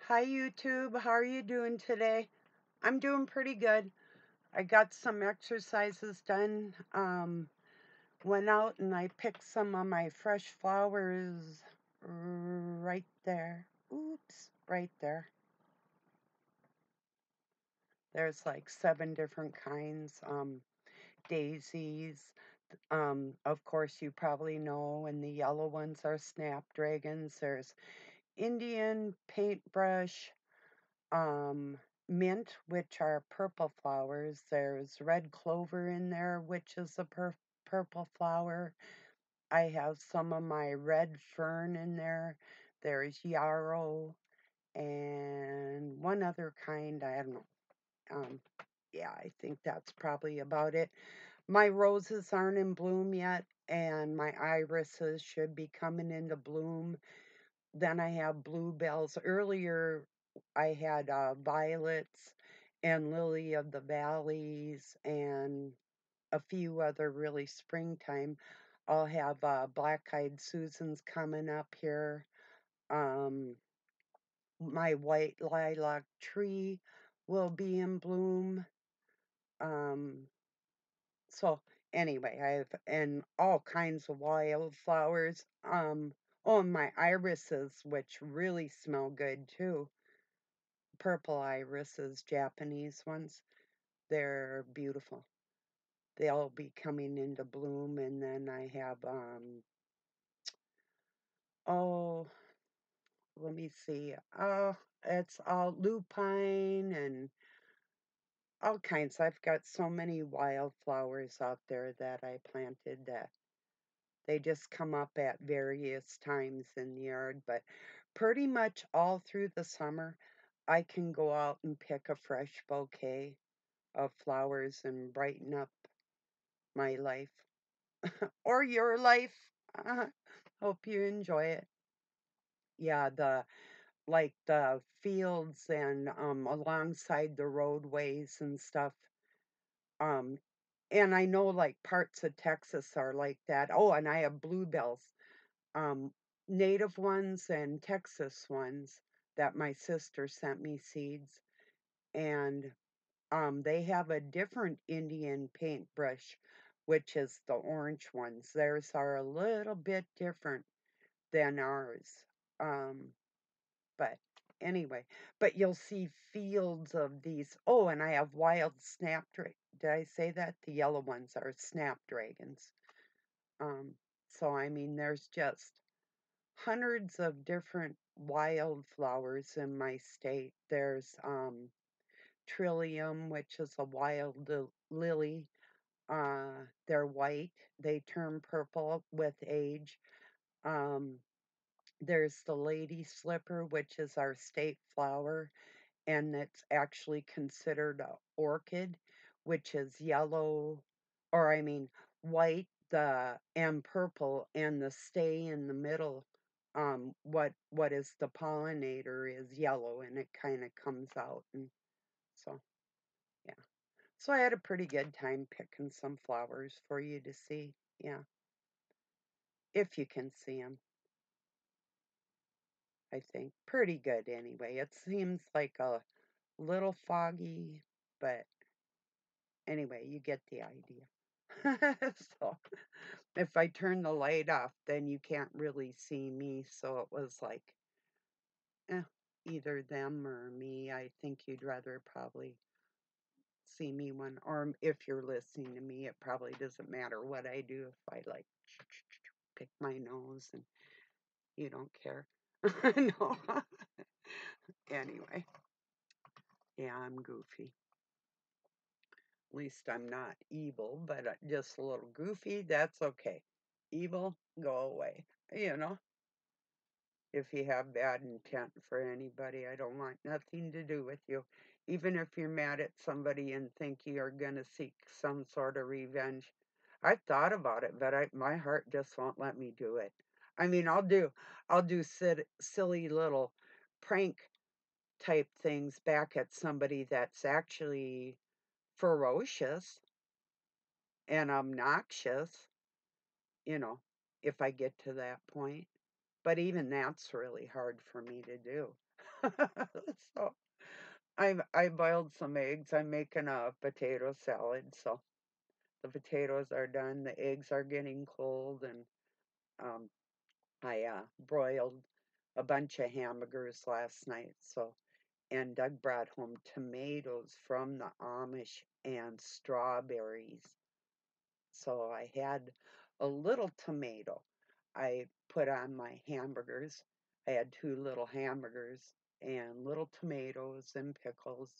Hi YouTube, how are you doing today? I'm doing pretty good. I got some exercises done. Went out and I picked some of my fresh flowers right there. Oops, right there. There's like 7 different kinds. Daisies. Of course, you probably know, and the yellow ones are snapdragons. There's Indian paintbrush, um, mint, which are purple flowers. There's red clover in there, which is a purple flower. I have some of my red fern in there. There's yarrow and one other kind. I don't know. Um, yeah, I think that's probably about it. My roses aren't in bloom yet, and my irises should be coming into bloom. Then I have bluebells. Earlier, I had violets and lily of the valleys and a few other really springtime. I'll have black-eyed Susans coming up here. Um, my white lilac tree will be in bloom. Um, so anyway, I have and all kinds of wildflowers. Oh, and my irises, which really smell good too. Purple irises, Japanese ones. They're beautiful. They'll be coming into bloom, and then I have oh, let me see. Oh, it's all lupine and all kinds. I've got so many wildflowers out there that I planted that they just come up at various times in the yard, but pretty much all through the summer, I can go out and pick a fresh bouquet of flowers and brighten up my life or your life. Uh, Hope you enjoy it. Yeah, the like the fields and alongside the roadways and stuff. Um and I know like parts of Texas are like that. Oh, and I have bluebells. Um native ones and Texas ones that my sister sent me seeds and they have a different Indian paintbrush, which is the orange ones. Theirs are a little bit different than ours. Um, but anyway, but you'll see fields of these. Oh, and I have wild snapdragon. Did I say that? The yellow ones are snapdragons. Um, so I mean, there's just hundreds of different wildflowers in my state. There's trillium, which is a wild lily. They're white. They turn purple with age. Um, there's the lady slipper, which is our state flower, and it's actually considered a orchid, which is yellow, or I mean white, the and purple, and the stay in the middle. What is the pollinator is yellow, and it kind of comes out, and so yeah. So I had a pretty good time picking some flowers for you to see. Yeah, if you can see them, I think. Pretty good anyway. It seems like a little foggy, but anyway, you get the idea. So if I turn the light off, then you can't really see me. So it was like, eh, either them or me. I think you'd rather probably see me when, or if you're listening to me, it probably doesn't matter what I do if I like pick my nose and you don't care. No. Anyway, yeah, I'm goofy. At least I'm not evil, but just a little goofy. That's okay. Evil, go away. You know, if you have bad intent for anybody, I don't want nothing to do with you. Even if you're mad at somebody and think you're going to seek some sort of revenge. I've thought about it, but my heart just won't let me do it. I mean, I'll do silly little prank type things back at somebody that's actually ferocious and obnoxious, you know, if I get to that point. But even that's really hard for me to do. So I boiled some eggs. I'm making a potato salad, so the potatoes are done. The eggs are getting cold, and um, I broiled a bunch of hamburgers last night. So and Doug brought home tomatoes from the Amish and strawberries. So I had a little tomato I put on my hamburgers. I had two little hamburgers and little tomatoes and pickles.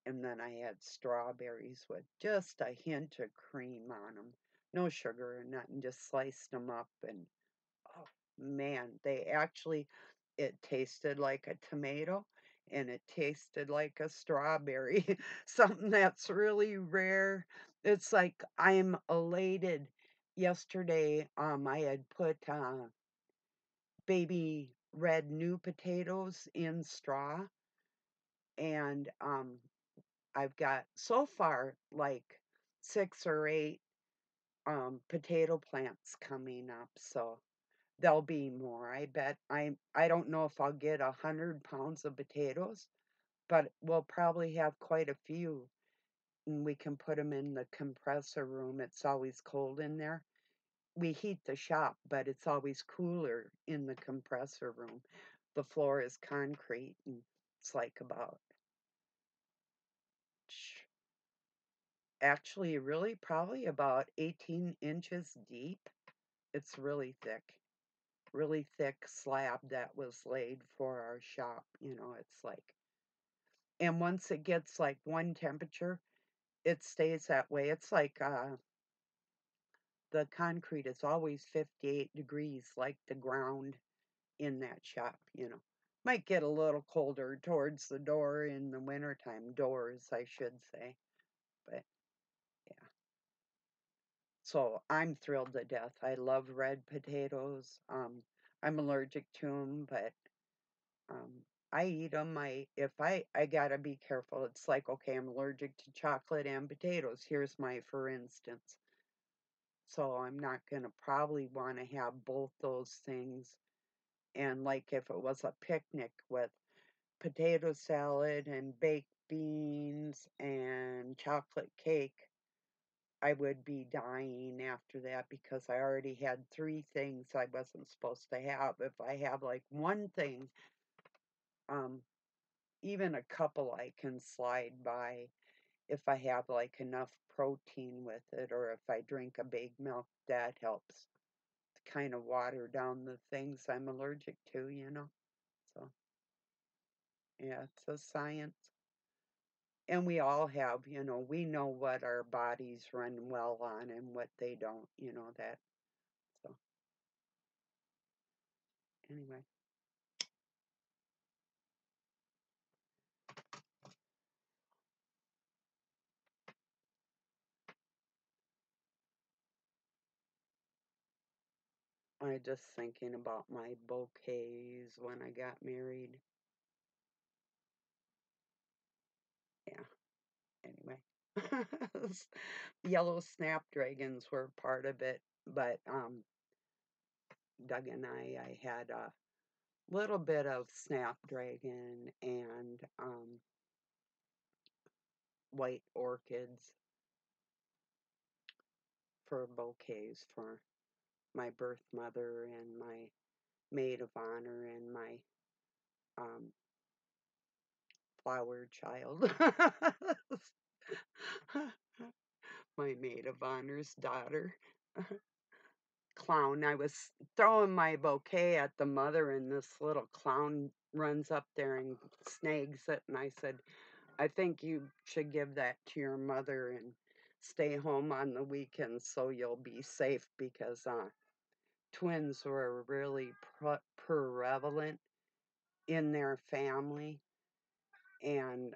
And then I had strawberries with just a hint of cream on them. No sugar or nothing, just sliced them up. And oh man, it tasted like a tomato and it tasted like a strawberry, something that's really rare. It's like I'm elated. Yesterday, I had put baby red new potatoes in straw, and I've got so far like 6 or 8 potato plants coming up. So there'll be more. I bet I don't know if I'll get 100 pounds of potatoes, but we'll probably have quite a few. And we can put them in the compressor room. It's always cold in there. We heat the shop, but it's always cooler in the compressor room. The floor is concrete, and it's like about, actually, really probably about 18 inches deep. It's really thick slab that was laid for our shop. It's like, and once it gets like one temperature, it stays that way. It's like the concrete is always 58 degrees, like the ground in that shop. Might get a little colder towards the door in the wintertime, doors, I should say. But yeah, so I'm thrilled to death. I love red potatoes. I'm allergic to them, but Um, I eat them. I gotta be careful. It's like, okay, I'm allergic to chocolate and potatoes. Here's my, for instance. So I'm not gonna probably want to have both those things. And like if it was a picnic with potato salad and baked beans and chocolate cake, I would be dying after that because I already had 3 things I wasn't supposed to have. If I have like one thing, um, even a couple I can slide by if I have like enough protein with it, or if I drink a big milk, that helps to kind of water down the things I'm allergic to. So, yeah, it's a science. And we all have, we know what our bodies run well on and what they don't, that. So, anyway, I just thinking about my bouquets when I got married. Yeah, anyway. Yellow snapdragons were part of it, but Doug and I had a little bit of snapdragon and white orchids for bouquets for my birth mother and my maid of honor and my um, flower child. My maid of honor's daughter. Clown. I was throwing my bouquet at the mother, and this little clown runs up there and snags it. And I said, I think you should give that to your mother and stay home on the weekends so you'll be safe because twins were really prevalent in their family. And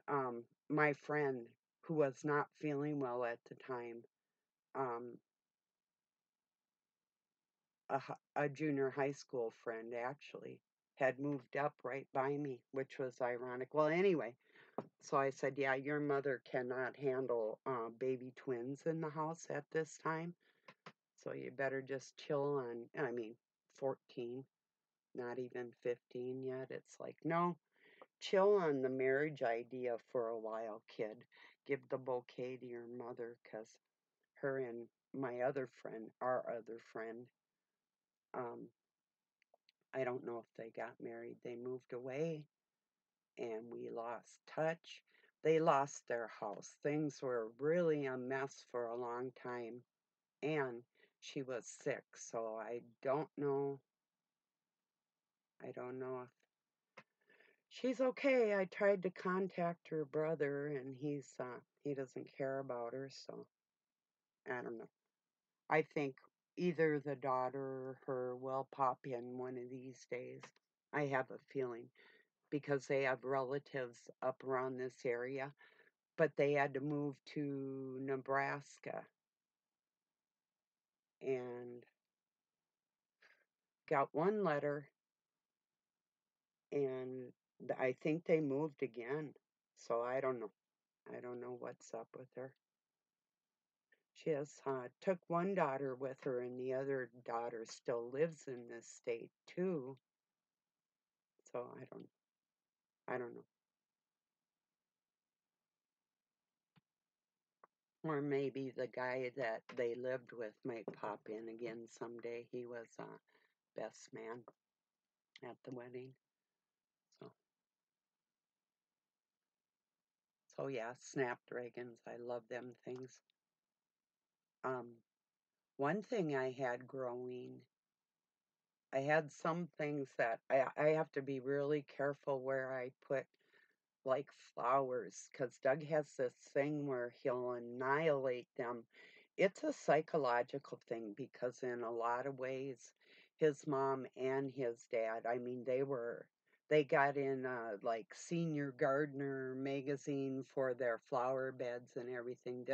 my friend, who was not feeling well at the time, um, a junior high school friend actually, had moved up right by me, which was ironic. Well, anyway, so I said, yeah, your mother cannot handle baby twins in the house at this time. So you better just chill on, I mean, 14, not even 15 yet. It's like, no, chill on the marriage idea for a while, kid. Give the bouquet to your mother, 'cause her and my other friend, our other friend, um, I don't know if they got married. They moved away and we lost touch. They lost their house. Things were really a mess for a long time. And she was sick, so I don't know. I don't know if she's okay. I tried to contact her brother and he doesn't care about her, so I don't know. I think either the daughter or her will pop in one of these days. I have a feeling because they have relatives up around this area, but they had to move to Nebraska and got one letter, and I think they moved again. So I don't know. I don't know what's up with her. She has took one daughter with her, and the other daughter still lives in this state too. So I don't know. Or maybe the guy that they lived with might pop in again someday. He was best man at the wedding. So so yeah, snapdragons. I love them things. Um, one thing I had growing, I had some things that I have to be really careful where I put like flowers because Doug has this thing where he'll annihilate them. It's a psychological thing because, in a lot of ways, his mom and his dad, I mean, they got in like Senior Gardener magazine for their flower beds and everything.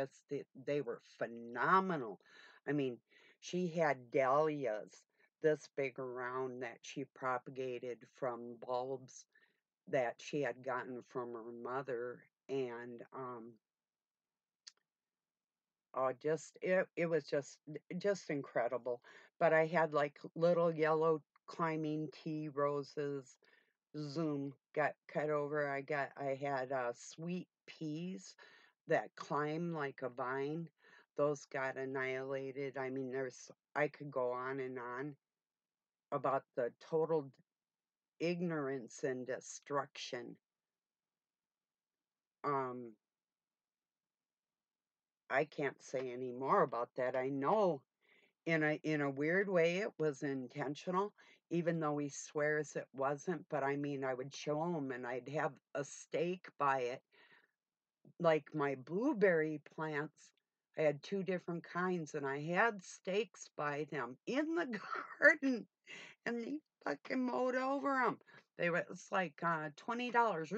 They were phenomenal. I mean, she had dahlias this big around that she propagated from bulbs that she had gotten from her mother, and oh, it was just incredible. But I had like little yellow climbing tea roses. Zoom got cut over. I had sweet peas that climb like a vine. Those got annihilated. I mean, I could go on and on about the total ignorance and destruction. Um, I can't say any more about that. I know in a weird way it was intentional, even though he swears it wasn't. But I mean, I would show him and I'd have a stake by it, like my blueberry plants. I had two different kinds, and I had stakes by them in the garden, and he fucking mowed over them. It's like $20,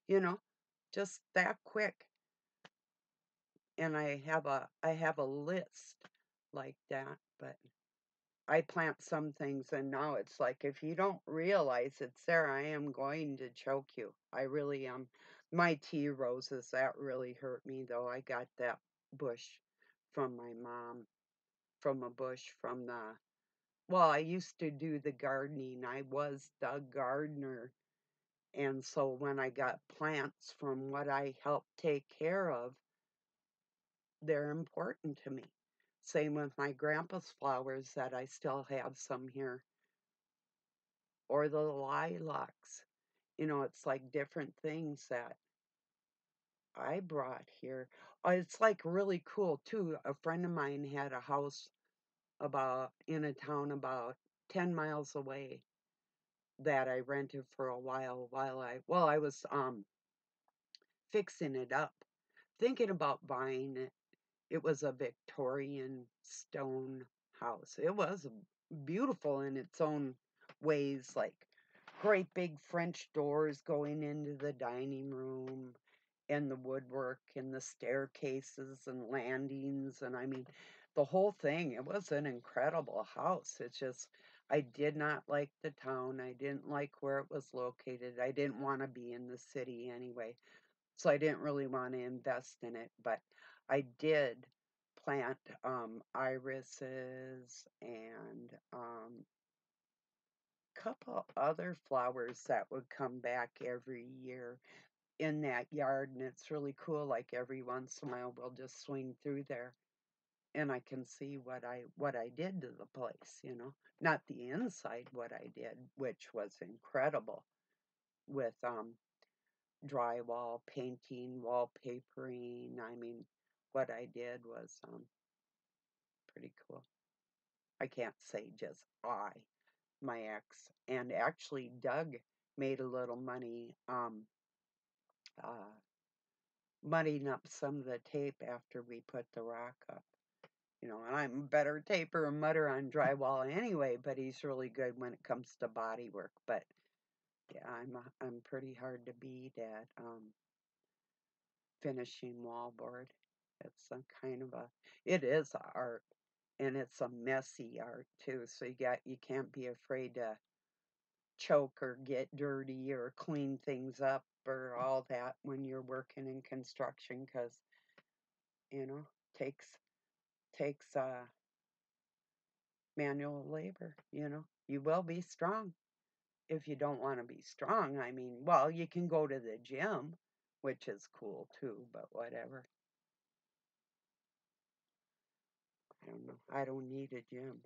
you know, just that quick. And I have a list like that, but I plant some things and now it's like if you don't realize it's there, I am going to choke you. I really am. My tea roses, that really hurt me though. I got that bush from my mom, from a bush from the well, I used to do the gardening. I was the gardener. And so when I got plants from what I helped take care of, they're important to me. Same with my grandpa's flowers that I still have some here, or the lilacs. It's like different things that I brought here. It's like really cool too. A friend of mine had a house about in a town about 10 miles away that I rented for a while I was fixing it up, thinking about buying it. It was a Victorian stone house. It was beautiful in its own ways, like great big French doors going into the dining room, and the woodwork and the staircases and landings. And I mean, the whole thing, it was an incredible house. It's just, I did not like the town. I didn't like where it was located. I didn't want to be in the city anyway. So I didn't really want to invest in it, but I did plant irises and couple other flowers that would come back every year in that yard, and it's really cool. Like every once in a while, we'll just swing through there, and I can see what I did to the place. Not the inside, what I did, which was incredible with drywall painting, wallpapering. I mean, what I did was pretty cool. I can't say just my ex, and actually Doug made a little money uh, muddying up some of the tape after we put the rock up. And I'm a better taper and mudder on drywall anyway, but he's really good when it comes to body work. But yeah, I'm pretty hard to beat at finishing wallboard. It's some kind of it is art, and it's a messy art too. So you can't be afraid to choke or get dirty or clean things up or all that when you're working in construction, because you know takes manual labor. You will be strong. If you don't want to be strong, I mean, well, you can go to the gym, which is cool too, but whatever. I don't know. I don't need a gym.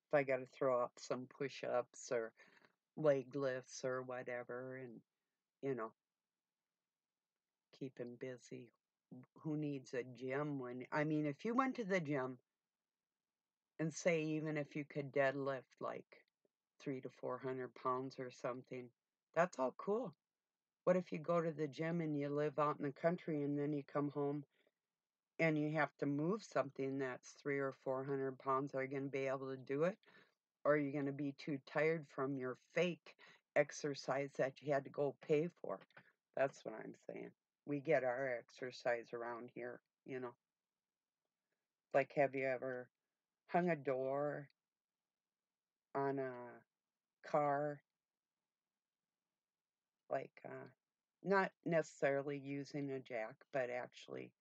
If I got to throw up some push-ups or leg lifts or whatever, and you know keep him busy. Who needs a gym when, I mean, if you went to the gym and say, even if you could deadlift like 300 to 400 pounds or something, that's all cool. What if you go to the gym and you live out in the country, and then you come home and you have to move something that's 300 or 400 pounds? Are you going to be able to do it? Or are you going to be too tired from your fake exercise that you had to go pay for? That's what I'm saying. We get our exercise around here, you know. Like, have you ever hung a door on a car? Like, not necessarily using a jack, but actually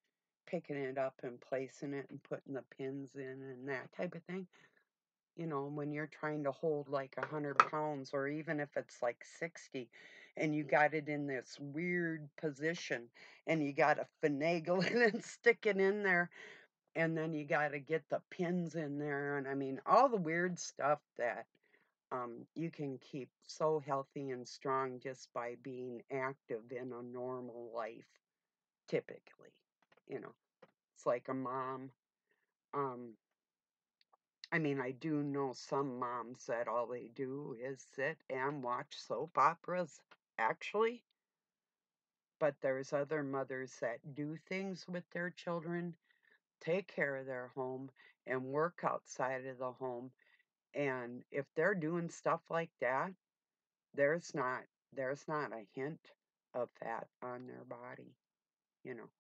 picking it up and placing it and putting the pins in and that type of thing. When you're trying to hold like 100 pounds, or even if it's like 60, and you got it in this weird position, and you got to finagle it and stick it in there, and then you got to get the pins in there. And I mean, all the weird stuff that you can keep so healthy and strong just by being active in a normal life, typically. It's like a mom. Um, I mean, I do know some moms that all they do is sit and watch soap operas, actually. But there's other mothers that do things with their children, take care of their home, and work outside of the home. And if they're doing stuff like that, there's not there's not a hint of fat on their body, you know,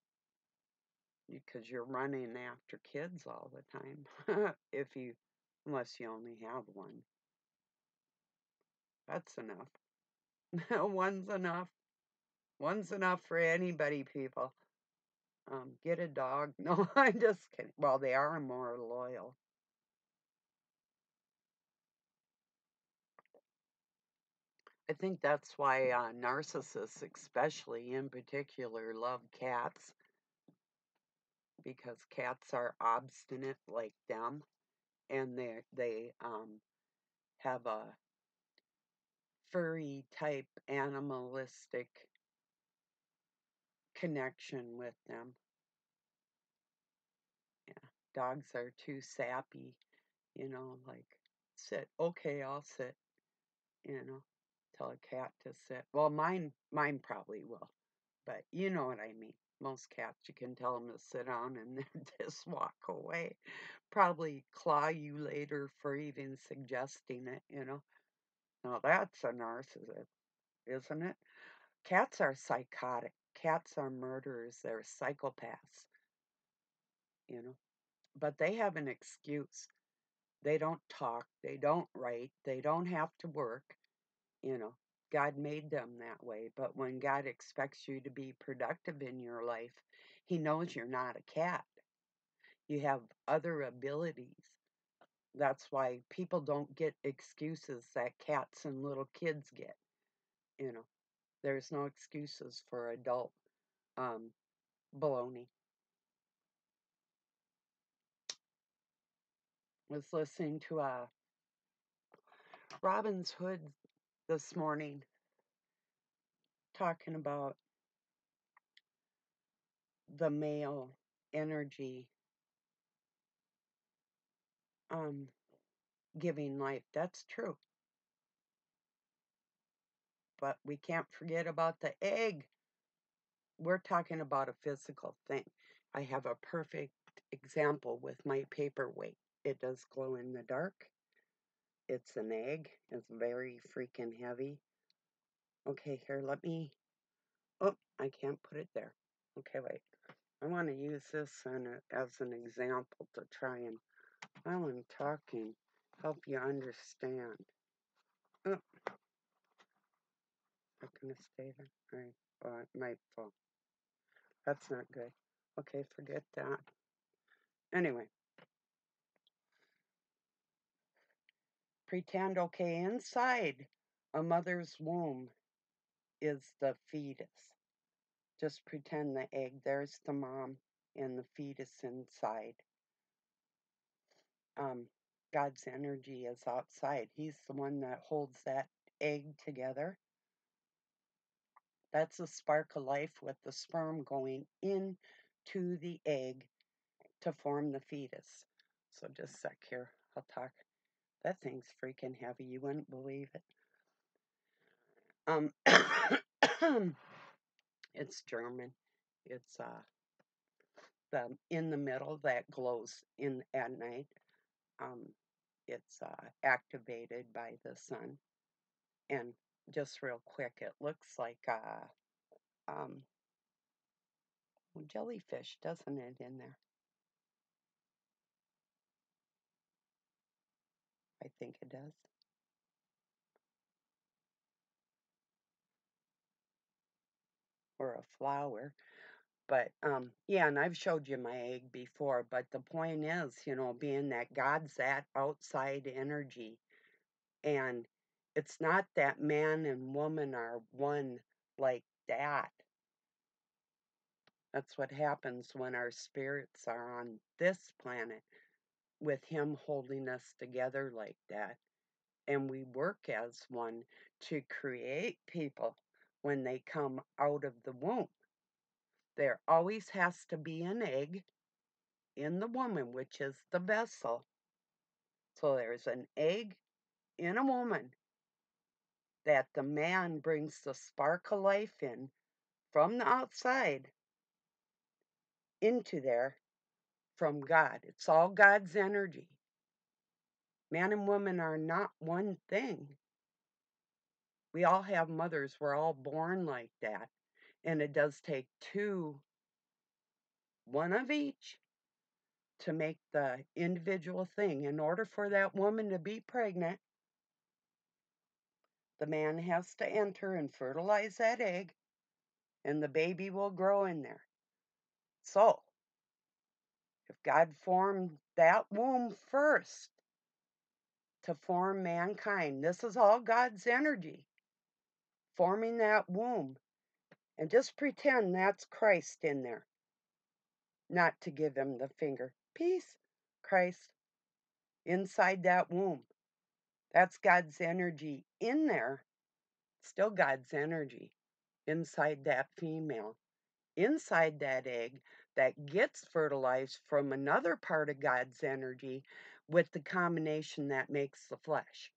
because you're running after kids all the time. if you Unless you only have one, that's enough. one's enough One's enough for anybody, people. Get a dog. No, I'm just kidding. Well, they are more loyal. I think that's why narcissists, especially in particular, love cats, because cats are obstinate like them, and they have a furry type animalistic connection with them. Yeah, dogs are too sappy, like, sit. Okay, I'll sit. You know, tell a cat to sit. Well, mine probably will, but you know what I mean. Most cats, you can tell them to sit down and then just walk away. Probably claw you later for even suggesting it. Now that's a narcissist, isn't it? Cats are psychotic. Cats are murderers. They're psychopaths, you know. But they have an excuse. They don't talk. They don't write. They don't have to work. You know, God made them that way. But when God expects you to be productive in your life, He knows you're not a cat. You have other abilities, That's why people don't get excuses that cats and little kids get. You know, there's no excuses for adult um, baloney. Was listening to Robin's Hood this morning talking about the male energy um, giving life. That's true. But we can't forget about the egg. We're talking about a physical thing. I have a perfect example with my paperweight. It does glow in the dark. It's an egg. It's very freaking heavy. Okay, here, let me. Oh, I can't put it there. Okay, wait. I want to use this as an example to try and, while I'm talking, help you understand. Oh, I'm going to stay there. All right. Oh, it might fall. That's not good. Okay, forget that. Anyway, pretend, okay, inside a mother's womb is the fetus. Just pretend the egg, there's the mom and the fetus inside. Um, God's energy is outside. He's the one that holds that egg together. That's a spark of life with the sperm going into the egg to form the fetus. So just a sec here. I'll talk. That thing's freaking heavy. You wouldn't believe it. Um, it's German. It's the in the middle that glows in at night. Um, it's activated by the sun. And just real quick, it looks like um, jellyfish, doesn't it, in there? I think it does. Or a flower. But yeah, and I've showed you my egg before, but the point is, being that God's that outside energy, and it's not that man and woman are one like that. That's what happens when our spirits are on this planet with him holding us together like that. And we work as one to create people when they come out of the womb. There always has to be an egg in the woman, which is the vessel. So there's an egg in a woman that the man brings the spark of life in from the outside into there from God. It's all God's energy. Man and woman are not one thing. We all have mothers. We're all born like that. And it does take two, one of each, to make the individual thing. In order for that woman to be pregnant, the man has to enter and fertilize that egg, and the baby will grow in there. So, if God formed that womb first to form mankind, this is all God's energy forming that womb. And just pretend that's Christ in there, not to give him the finger. Peace, Christ, inside that womb. That's God's energy in there, still God's energy inside that female, inside that egg that gets fertilized from another part of God's energy with the combination that makes the flesh.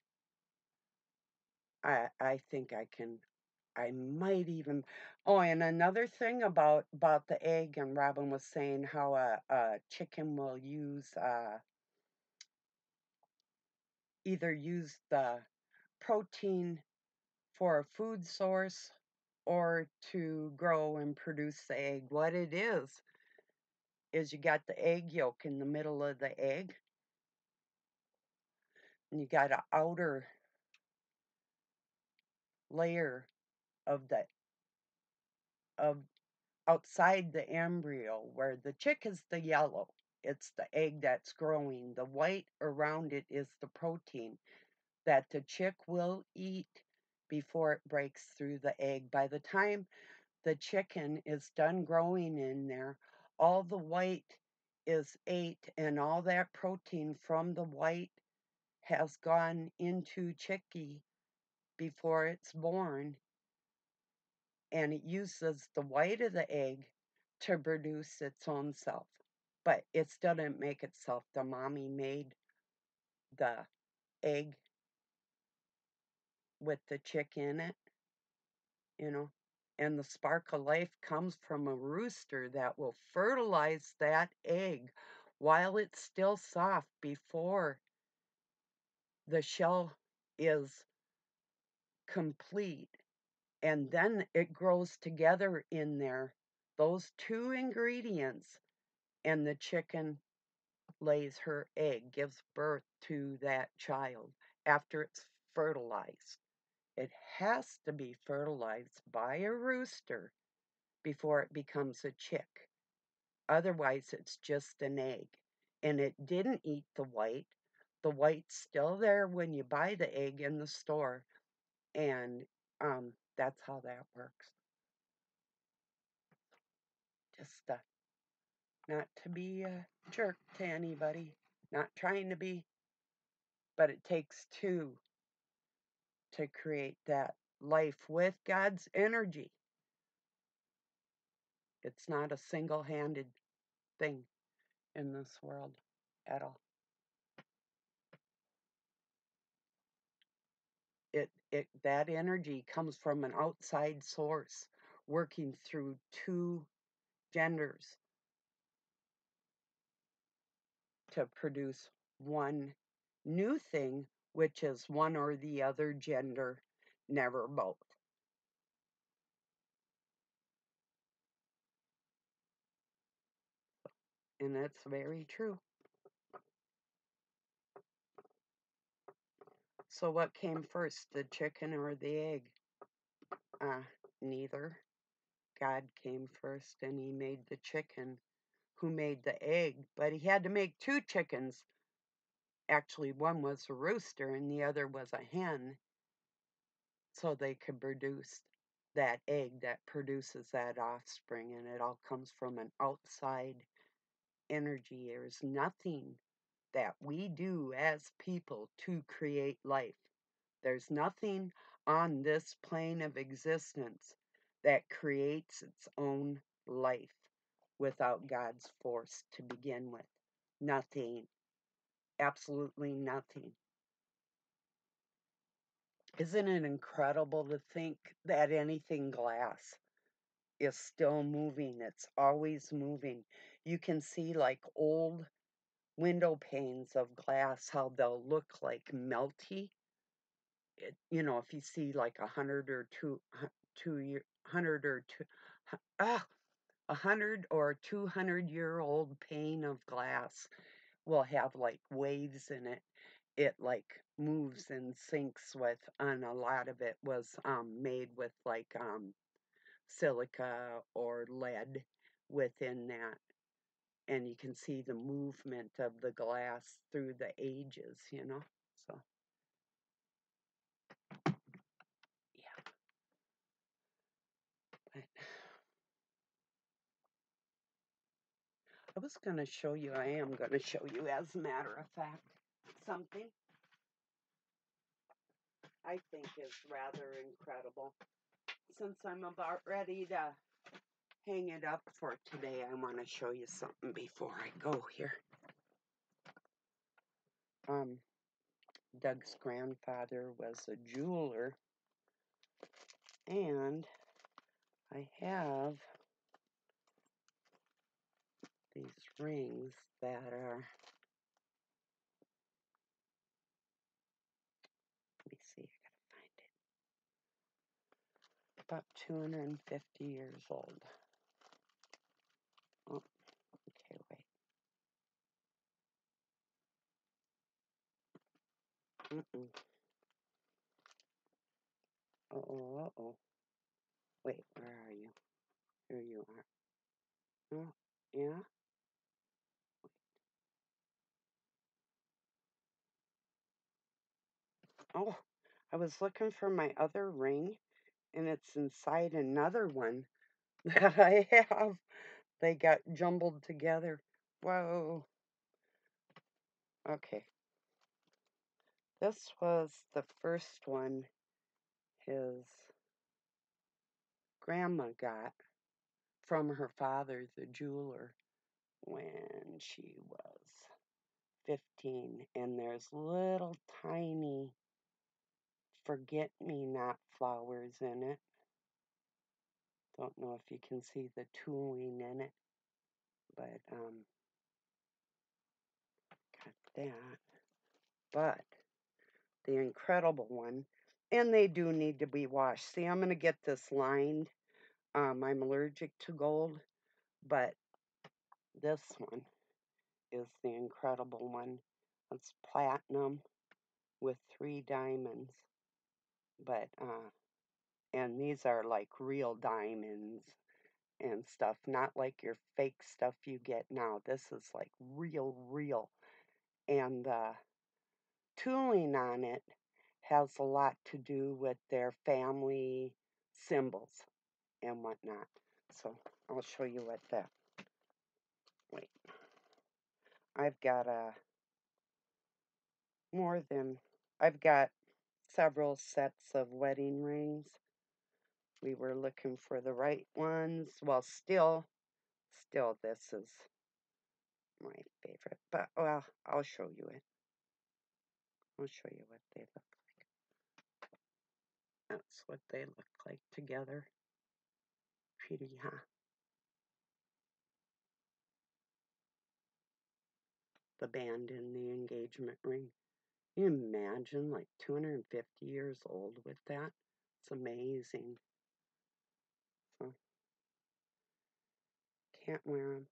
I think I might even. Oh, and another thing about the egg, and Robin was saying how a chicken will either use the protein for a food source or to grow and produce the egg. What it is you got the egg yolk in the middle of the egg, and you got an outer layer of the of outside the embryo where the chick is the yellow. It's the egg that's growing. The white around it is the protein that the chick will eat before it breaks through the egg. By the time the chicken is done growing in there, all the white is ate, and all that protein from the white has gone into chickie before it's born, and it uses the white of the egg to produce its own self. But it still didn't make itself. The mommy made the egg with the chick in it, you know. And the spark of life comes from a rooster that will fertilize that egg while it's still soft before the shell is complete. And then it grows together in there, those two ingredients, and the chicken lays her egg, gives birth to that child after it's fertilized. It has to be fertilized by a rooster before it becomes a chick. Otherwise, it's just an egg. And it didn't eat the white. The white's still there when you buy the egg in the store. And that's how that works. Just not to be a jerk to anybody, not trying to be, but it takes two to create that life with God's energy. It's not a single handed thing in this world at all. That energy comes from an outside source working through two genders to produce one new thing, which is one or the other gender, never both. And that's very true. So, what came first, the chicken or the egg? Neither. God came first and he made the chicken, who made the egg, but he had to make two chickens. Actually, one was a rooster and the other was a hen, so they could produce that egg that produces that offspring, and it all comes from an outside energy. There's nothing that we do as people to create life. There's nothing on this plane of existence that creates its own life without God's force to begin with. Nothing. Absolutely nothing. Isn't it incredible to think that anything glass is still moving? It's always moving. You can see like old window panes of glass, how they'll look like melty. If you see like 100 or 200 year old pane of glass will have like waves in it. It like moves and syncs with, and a lot of it was made with like silica or lead within that. And you can see the movement of the glass through the ages. So, yeah. But I was going to show you, I am going to show you, as a matter of fact, something I think is rather incredible. Since I'm about ready to hang it up for today, I want to show you something before I go here. Doug's grandfather was a jeweler, and I have these rings that are, let me see, I gotta find it, about 250 years old. Oh, okay, wait. Uh-oh, uh-oh. Wait, where are you? Here you are. Oh, yeah? Oh, I was looking for my other ring, and it's inside another one that I have. They got jumbled together. Whoa. Okay. This was the first one his grandma got from her father, the jeweler, when she was 15. And there's little tiny forget me not flowers in it. Don't know if you can see the tooling in it, but got that. But the incredible one, and they do need to be washed. See, I'm going to get this lined. I'm allergic to gold, but this one is the incredible one. It's platinum with 3 diamonds, but and these are like real diamonds and stuff, not like your fake stuff you get now. This is like real, real. And the tooling on it has a lot to do with their family symbols and whatnot. So I'll show you what that. Wait, I've got more than I've got several sets of wedding rings. We were looking for the right ones. Well, still, this is my favorite. But well, I'll show you it. I'll show you what they look like. That's what they look like together. Pretty, huh? The band and the engagement ring. Can you imagine like 250 years old with that? It's amazing. So can't wear them.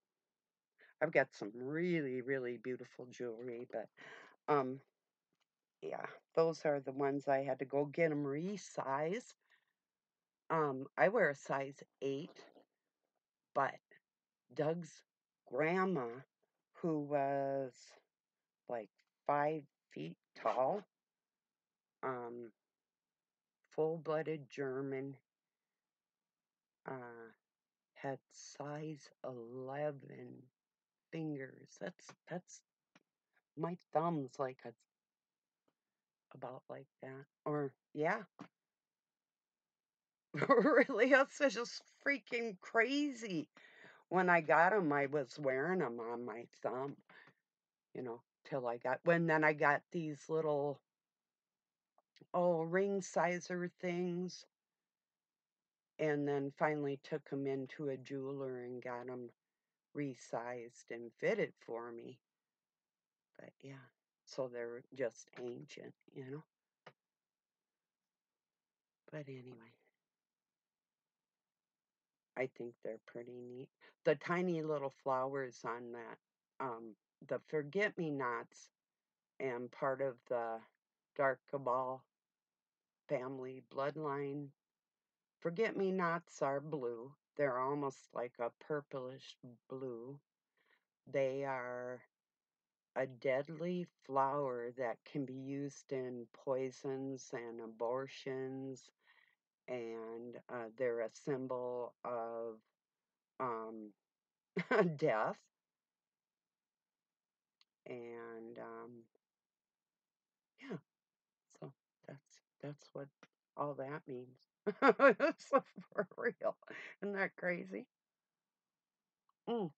I've got some really, really beautiful jewelry, but yeah, those are the ones I had to go get them resized. I wear a size 8, but Doug's grandma, who was like 5 feet tall, um, full-blooded German, uh, had size 11 fingers. That's my thumb's like about like that. Or yeah, really, that's just freaking crazy. When I got them, I was wearing them on my thumb, till I got when then I got these little ring sizer things, and then finally took them into a jeweler and got them resized and fitted for me. But yeah, so they're just ancient. But anyway, I think they're pretty neat. The tiny little flowers on that, the forget me nots, and part of the dark cabal family bloodline. Forget me nots are blue. They're almost like a purplish blue. They are a deadly flower that can be used in poisons and abortions, and they're a symbol of um, death. And yeah, so that's what all that means. So for real, isn't that crazy? Mm,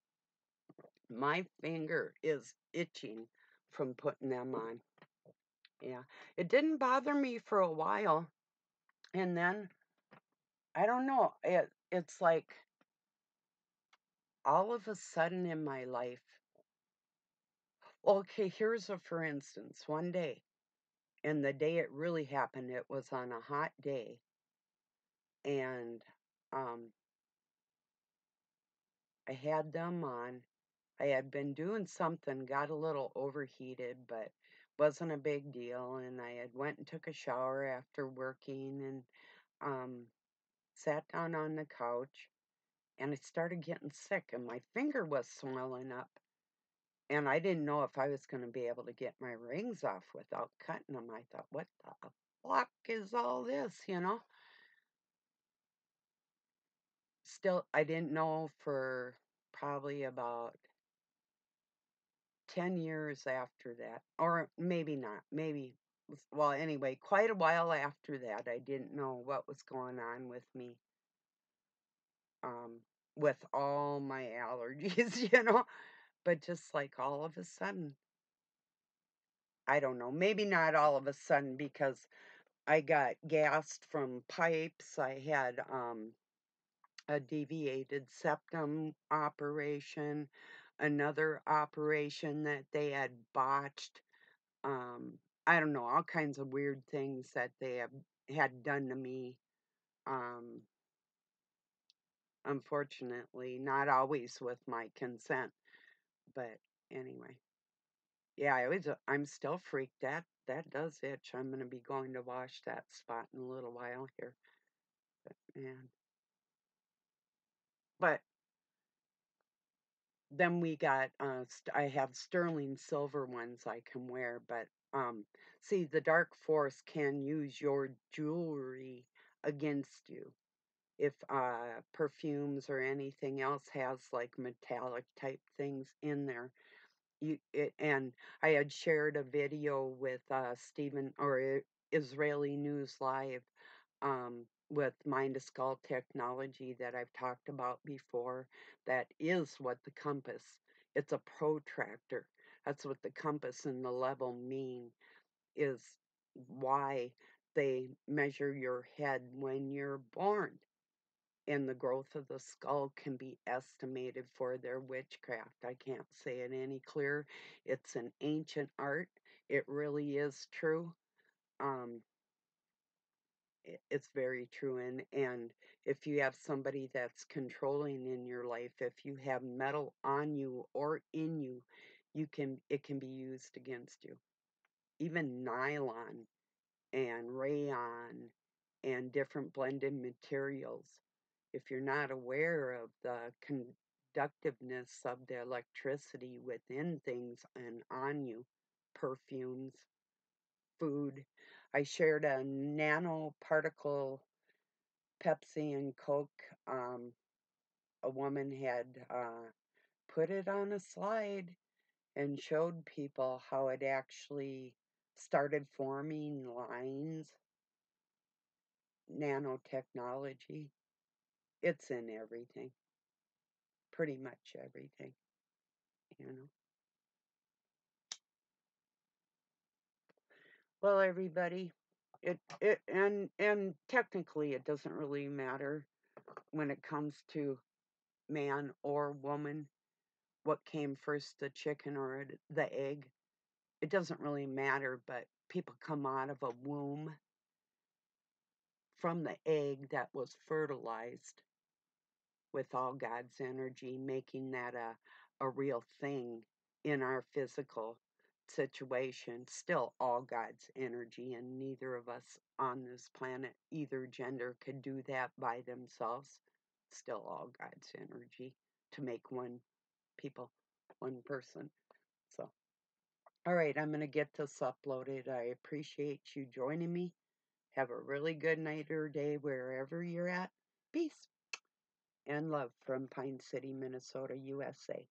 my finger is itching from putting them on. Yeah, it didn't bother me for a while, and then I don't know. It's like all of a sudden in my life. Okay, here's a for instance. One day, and the day it really happened, it was on a hot day, and um, I had them on. I had been doing something, got a little overheated, but wasn't a big deal. And I had went and took a shower after working, and um, sat down on the couch, and I started getting sick, and my finger was swelling up. And I didn't know if I was going to be able to get my rings off without cutting them. I thought, what the fuck is all this, you know? Still, I didn't know for probably about 10 years after that, or maybe not, maybe, well, anyway, quite a while after that, I didn't know what was going on with me, um, with all my allergies, you know, but just like all of a sudden, I don't know, maybe not all of a sudden because I got gassed from pipes. I had a deviated septum operation, another operation that they had botched. I don't know, all kinds of weird things that they have had done to me. Um, Unfortunately, not always with my consent, but anyway. Yeah, I'm still freaked. That does itch. I'm gonna be going to wash that spot in a little while here. But man. But then we got I have sterling silver ones I can wear, but see, the dark force can use your jewelry against you if perfumes or anything else has like metallic type things in there. And I had shared a video with Stephen or Israeli News Live with Mind to Skull technology that I've talked about before. That is what the compass. It's a protractor. That's what the compass and the level mean. Is why they measure your head when you're born, and the growth of the skull can be estimated for their witchcraft. I can't say it any clearer. It's an ancient art. It really is true. Um, it's very true. And if you have somebody that's controlling in your life, if you have metal on you or in you, it can be used against you. Even nylon and rayon and different blended materials. If you're not aware of the conductiveness of the electricity within things and on you, perfumes, food. I shared a nanoparticle Pepsi and Coke. A woman had put it on a slide and showed people how it actually started forming lines. Nanotechnology. It's in everything, pretty much everything, you know. Well, everybody, and technically it doesn't really matter when it comes to man or woman what came first, the chicken or the egg. It doesn't really matter, but people come out of a womb from the egg that was fertilized with all God's energy, making that a real thing in our physical situation. Still all God's energy, and neither of us on this planet, either gender, could do that by themselves. Still all God's energy to make one people, one person. So, all right, I'm going to get this uploaded. I appreciate you joining me. Have a really good night or day wherever you're at. Peace and love from Pine City, Minnesota, USA.